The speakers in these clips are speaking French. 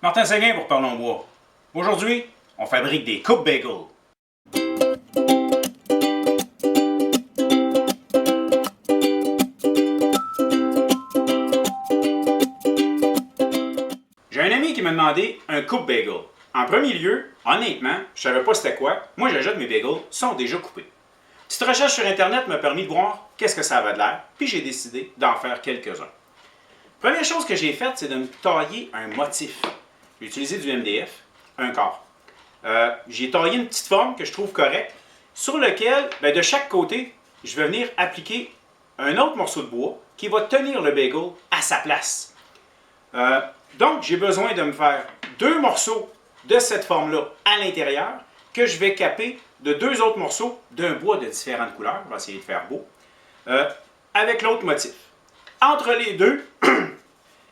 Martin Séguin pour Parlons Bois. Aujourd'hui, on fabrique des coupes bagels. J'ai un ami qui m'a demandé un coupe bagel. En premier lieu, honnêtement, je savais pas c'était quoi. Moi, j'ajoute mes bagels, sont déjà coupés. Petite recherche sur Internet m'a permis de voir qu'est-ce que ça avait de l'air, puis j'ai décidé d'en faire quelques-uns. Première chose que j'ai faite, c'est de me tailler un motif. J'ai utilisé du MDF, un quart. J'ai taillé une petite forme que je trouve correcte, sur lequel, de chaque côté, je vais venir appliquer un autre morceau de bois qui va tenir le bagel à sa place. Donc, j'ai besoin de me faire deux morceaux de cette forme-là à l'intérieur que je vais caper de deux autres morceaux d'un bois de différentes couleurs. On va essayer de faire beau. Avec l'autre motif. Entre les deux,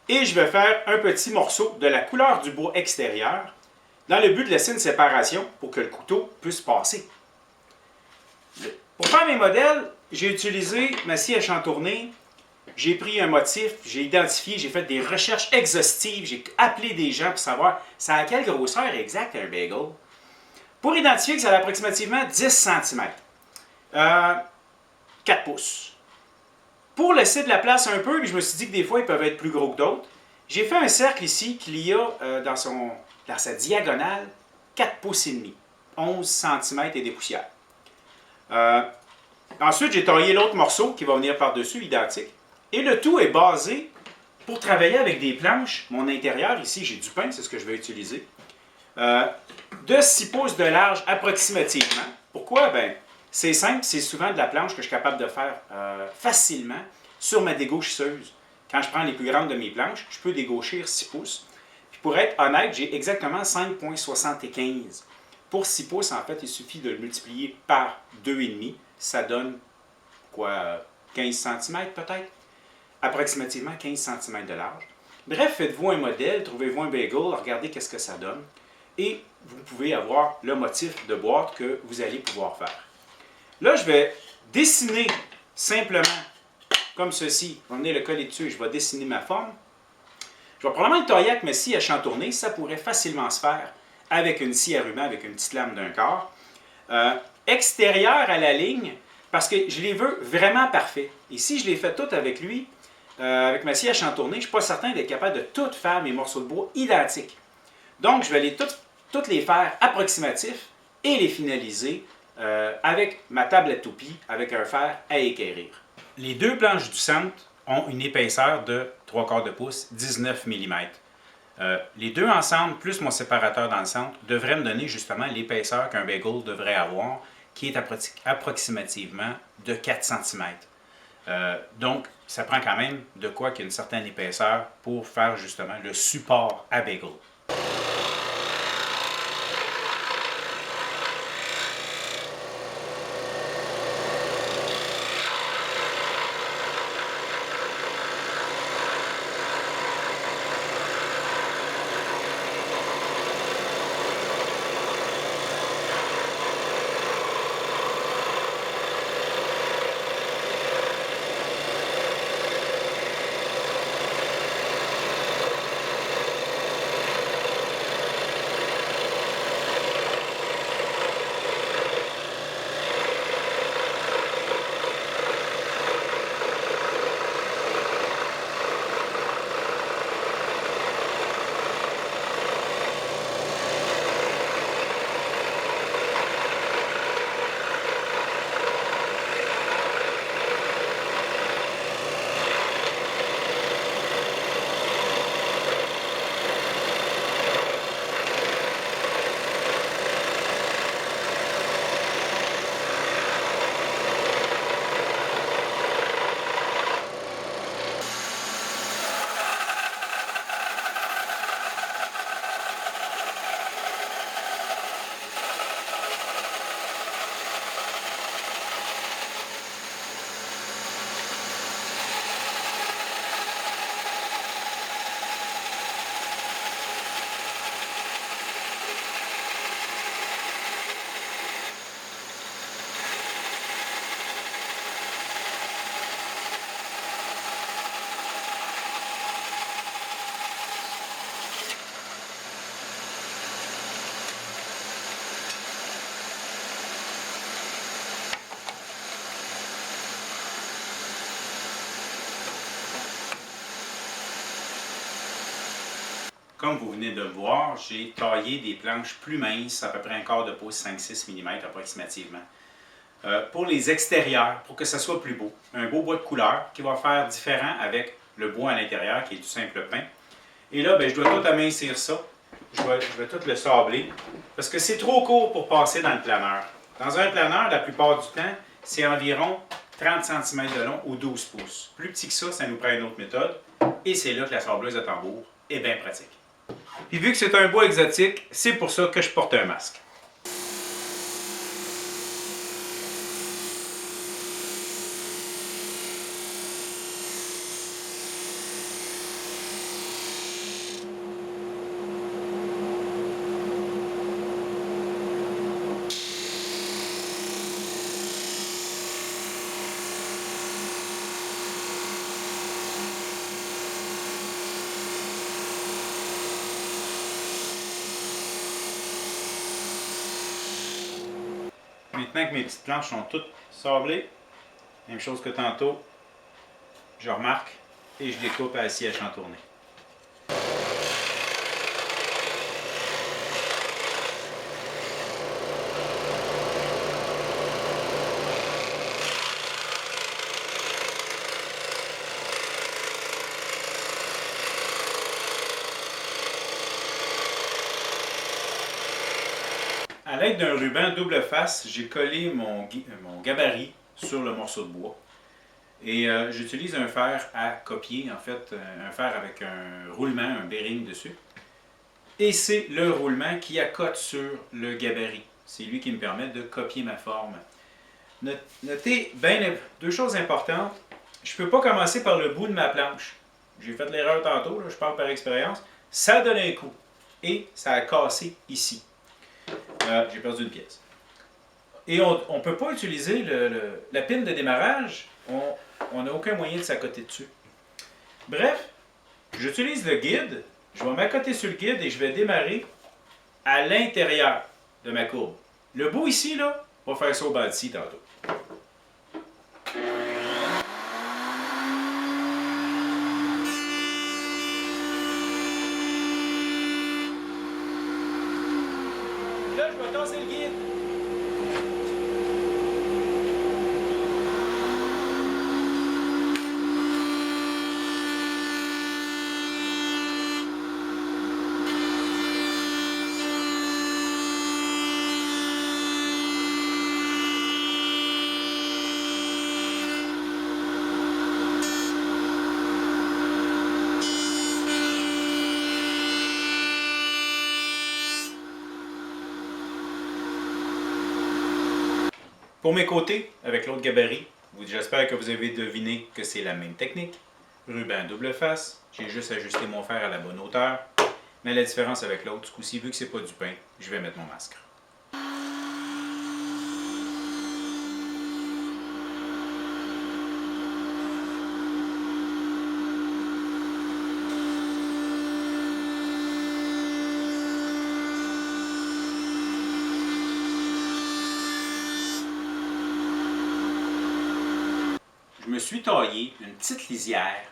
et je vais faire un petit morceau de la couleur du bois extérieur dans le but de laisser une séparation pour que le couteau puisse passer. Pour faire mes modèles, j'ai utilisé ma scie à chantourner. J'ai pris un motif, j'ai identifié, j'ai fait des recherches exhaustives, j'ai appelé des gens pour savoir ça a quelle grosseur exacte un bagel. Pour identifier que ça a approximativement 10 cm. 4 pouces. Pour laisser de la place un peu, puis je me suis dit que des fois ils peuvent être plus gros que d'autres, j'ai fait un cercle ici qu'il y a dans sa diagonale 4 pouces et demi, 11 cm et des poussières. Ensuite, j'ai taillé l'autre morceau qui va venir par-dessus, identique. Et le tout est basé pour travailler avec des planches. Mon intérieur, ici, j'ai du pain, c'est ce que je vais utiliser. De 6 pouces de large approximativement. Pourquoi? C'est simple, c'est souvent de la planche que je suis capable de faire facilement sur ma dégauchisseuse. Quand je prends les plus grandes de mes planches, je peux dégauchir 6 pouces. Puis pour être honnête, j'ai exactement 5,75. Pour 6 pouces, en fait, il suffit de le multiplier par 2,5. Ça donne, 15 cm peut-être? Approximativement 15 cm de large. Bref, faites-vous un modèle, trouvez-vous un bagel, regardez qu'est-ce que ça donne. Et vous pouvez avoir le motif de boîte que vous allez pouvoir faire. Là, je vais dessiner simplement comme ceci. On va venir le coller dessus et je vais dessiner ma forme. Je vais probablement le tailler avec ma scie à chantourner. Ça pourrait facilement se faire avec une scie à ruban, avec une petite lame d'un quart. Extérieur à la ligne, parce que je les veux vraiment parfaits. Et si je les fais toutes avec lui, avec ma scie à chantourner, je ne suis pas certain d'être capable de toutes faire mes morceaux de bois identiques. Donc, je vais toutes les faire approximatifs et les finaliser avec ma table à toupie, avec un fer à équerrir. Les deux planches du centre ont une épaisseur de 3/4 de pouce, 19 mm. Les deux ensemble, plus mon séparateur dans le centre, devraient me donner justement l'épaisseur qu'un bagel devrait avoir, qui est approximativement de 4 cm. Donc, ça prend quand même de quoi qu'il y ait une certaine épaisseur pour faire justement le support à bagel. comme vous venez de le voir, j'ai taillé des planches plus minces, à peu près un quart de pouce, 5-6 mm approximativement. Pour les extérieurs, pour que ça soit plus beau. Un beau bois de couleur qui va faire différent avec le bois à l'intérieur qui est du simple pin. Et là, ben, je dois tout amincir ça. Je vais tout le sabler parce que c'est trop court pour passer dans le planeur. Dans un planeur, la plupart du temps, c'est environ 30 cm de long ou 12 pouces. Plus petit que ça nous prend une autre méthode. Et c'est là que la sableuse à tambour est bien pratique. Puis vu que c'est un bois exotique, c'est pour ça que je porte un masque. Maintenant que mes petites planches sont toutes sablées, même chose que tantôt, je remarque et je découpe à la scie à chantourner. À l'aide d'un ruban double face, j'ai collé mon gabarit sur le morceau de bois. Et j'utilise un fer à copier, en fait, un fer avec un roulement, un bearing dessus. Et c'est le roulement qui accote sur le gabarit. C'est lui qui me permet de copier ma forme. Notez bien deux choses importantes. Je ne peux pas commencer par le bout de ma planche. J'ai fait l'erreur tantôt, là, je parle par expérience. Ça donne un coup. Et ça a cassé ici. J'ai perdu une pièce. Et on ne peut pas utiliser la pine de démarrage. On n'a aucun moyen de s'accoter dessus. Bref, j'utilise le guide. Je vais m'accoter sur le guide et je vais démarrer à l'intérieur de ma courbe. Le bout ici, là, on va faire ça au bas d'ici tantôt. Là, je vais tasser le guide. Pour mes côtés, avec l'autre gabarit, j'espère que vous avez deviné que c'est la même technique. Ruban double face, j'ai juste ajusté mon fer à la bonne hauteur. Mais la différence avec l'autre, ce coup-ci, vu que c'est pas du pain, je vais mettre mon masque. Je me suis taillé une petite lisière,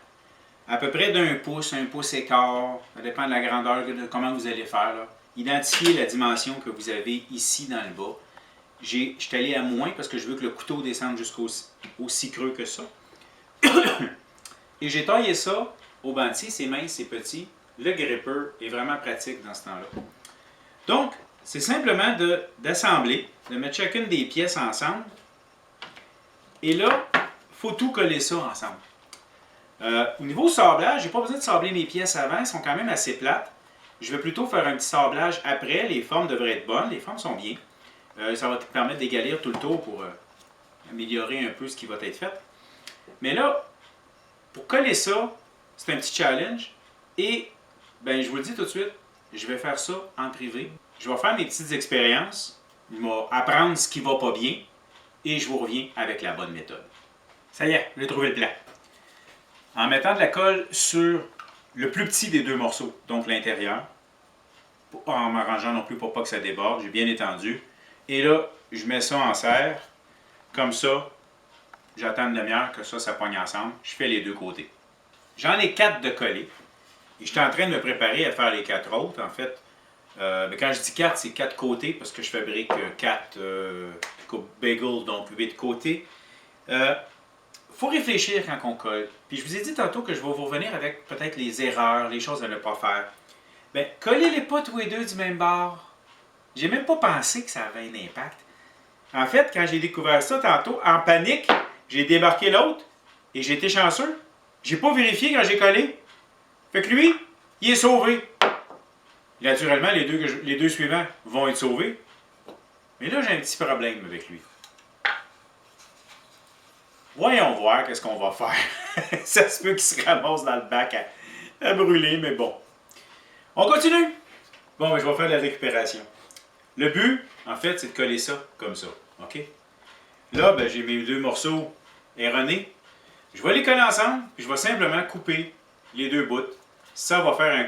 à peu près d'1 pouce, 1 pouce et quart, ça dépend de la grandeur, de comment vous allez faire. Là. Identifiez la dimension que vous avez ici dans le bas. Je suis allé à moins parce que je veux que le couteau descende jusqu'aussi creux que ça. Et j'ai taillé ça au bantier, c'est mince, c'est petit. Le gripper est vraiment pratique dans ce temps-là. Donc, c'est simplement d'assembler, de mettre chacune des pièces ensemble. Et là, il faut tout coller ça ensemble. Au niveau sablage, je n'ai pas besoin de sabler mes pièces avant, elles sont quand même assez plates. Je vais plutôt faire un petit sablage après, les formes devraient être bonnes, les formes sont bien. Ça va te permettre d'égalir tout le tour pour améliorer un peu ce qui va être fait. Mais là, pour coller ça, c'est un petit challenge. Et, ben, je vous le dis tout de suite, je vais faire ça en privé. Je vais faire mes petites expériences, je vais apprendre ce qui ne va pas bien, et je vous reviens avec la bonne méthode. Ça y est, j'ai trouvé le plan. En mettant de la colle sur le plus petit des deux morceaux, donc l'intérieur, en m'arrangeant non plus pour pas que ça déborde, j'ai bien étendu. Et là, je mets ça en serre, comme ça, j'attends une demi-heure que ça pogne ensemble, je fais les deux côtés. J'en ai 4 de collés, Et j'étais en train de me préparer à faire les 4 autres, en fait. Quand je dis 4, c'est 4 côtés, parce que je fabrique 4 bagels, donc 8 côtés. Faut réfléchir quand on colle. Puis je vous ai dit tantôt que je vais vous revenir avec peut-être les erreurs, les choses à ne pas faire. Bien, collez-les pas tous les deux du même bord. J'ai même pas pensé que ça avait un impact. En fait, quand j'ai découvert ça tantôt, en panique, j'ai débarqué l'autre et j'ai été chanceux. J'ai pas vérifié quand j'ai collé. Fait que lui, il est sauvé. Naturellement, les deux suivants vont être sauvés. Mais là, j'ai un petit problème avec lui. Voyons voir qu'est-ce qu'on va faire. Ça se peut qu'il se ramasse dans le bac à brûler, mais bon. On continue. Bon, ben, je vais faire de la récupération. Le but, en fait, c'est de coller ça comme ça. OK? Là, ben, j'ai mes 2 morceaux erronés. Je vais les coller ensemble, puis je vais simplement couper les 2 bouts. Ça va faire un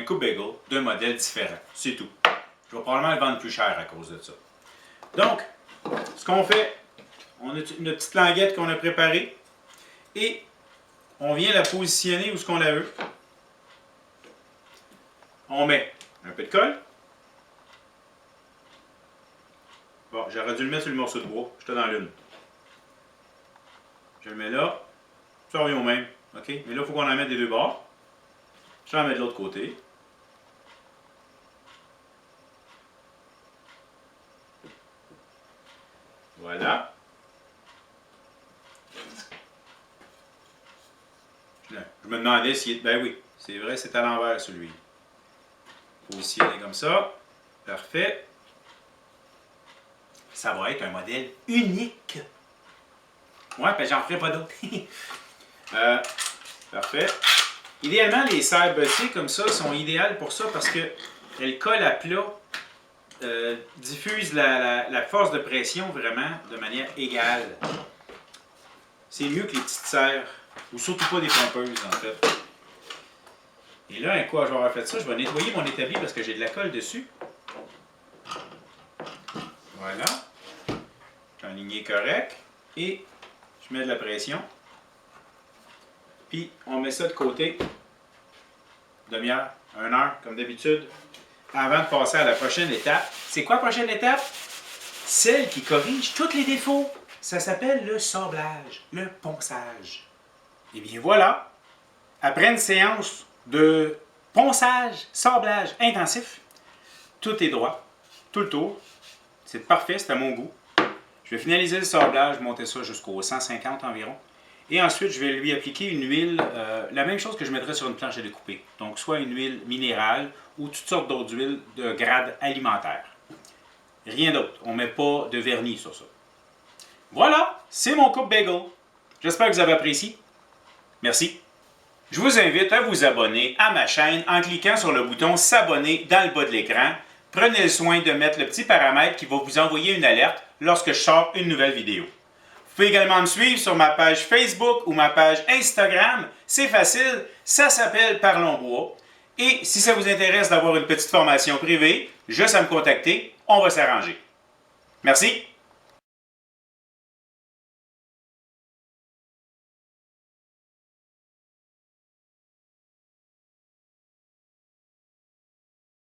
coupe bagel d'un modèle différent. C'est tout. Je vais probablement le vendre plus cher à cause de ça. Donc, ce qu'on fait, on a une petite languette qu'on a préparée et on vient la positionner où ce qu'on la veut. On met un peu de colle. Bon, j'aurais dû le mettre sur le morceau de bois. J'étais dans l'une. Je le mets là. Ça revient au même. OK? Mais là, il faut qu'on en mette des 2 bords. Je l'en mets de l'autre côté. Voilà. Je me demandais si... Ben oui, c'est vrai, c'est à l'envers celui. Positionné comme ça. Parfait. Ça va être un modèle unique. Ouais, ben j'en ferai pas d'autres. Parfait. Idéalement, les serres bottées comme ça sont idéales pour ça parce qu'elles collent à plat, diffusent la force de pression vraiment de manière égale. C'est mieux que les petites serres, ou surtout pas des pompeuses en fait. Et là, un coup je vais avoir fait ça, je vais nettoyer mon établi parce que j'ai de la colle dessus. Voilà. J'ai un ligné correct. Et je mets de la pression. Puis on met ça de côté. Demi-heure, 1 heure, comme d'habitude. Avant de passer à la prochaine étape. C'est quoi la prochaine étape? Celle qui corrige tous les défauts. Ça s'appelle le sablage, le ponçage. Et bien voilà. Après une séance de ponçage, sablage intensif, tout est droit, tout le tour. C'est parfait, c'est à mon goût. Je vais finaliser le sablage, monter ça jusqu'au 150 environ. Et ensuite, je vais lui appliquer une huile, la même chose que je mettrais sur une planche à découper. Donc, soit une huile minérale ou toutes sortes d'autres huiles de grade alimentaire. Rien d'autre. On ne met pas de vernis sur ça. Voilà, c'est mon coupe bagel. J'espère que vous avez apprécié. Merci. Je vous invite à vous abonner à ma chaîne en cliquant sur le bouton s'abonner dans le bas de l'écran. Prenez le soin de mettre le petit paramètre qui va vous envoyer une alerte lorsque je sors une nouvelle vidéo. Vous pouvez également me suivre sur ma page Facebook ou ma page Instagram. C'est facile, ça s'appelle Parlons Bois. Et si ça vous intéresse d'avoir une petite formation privée, juste à me contacter, on va s'arranger. Merci.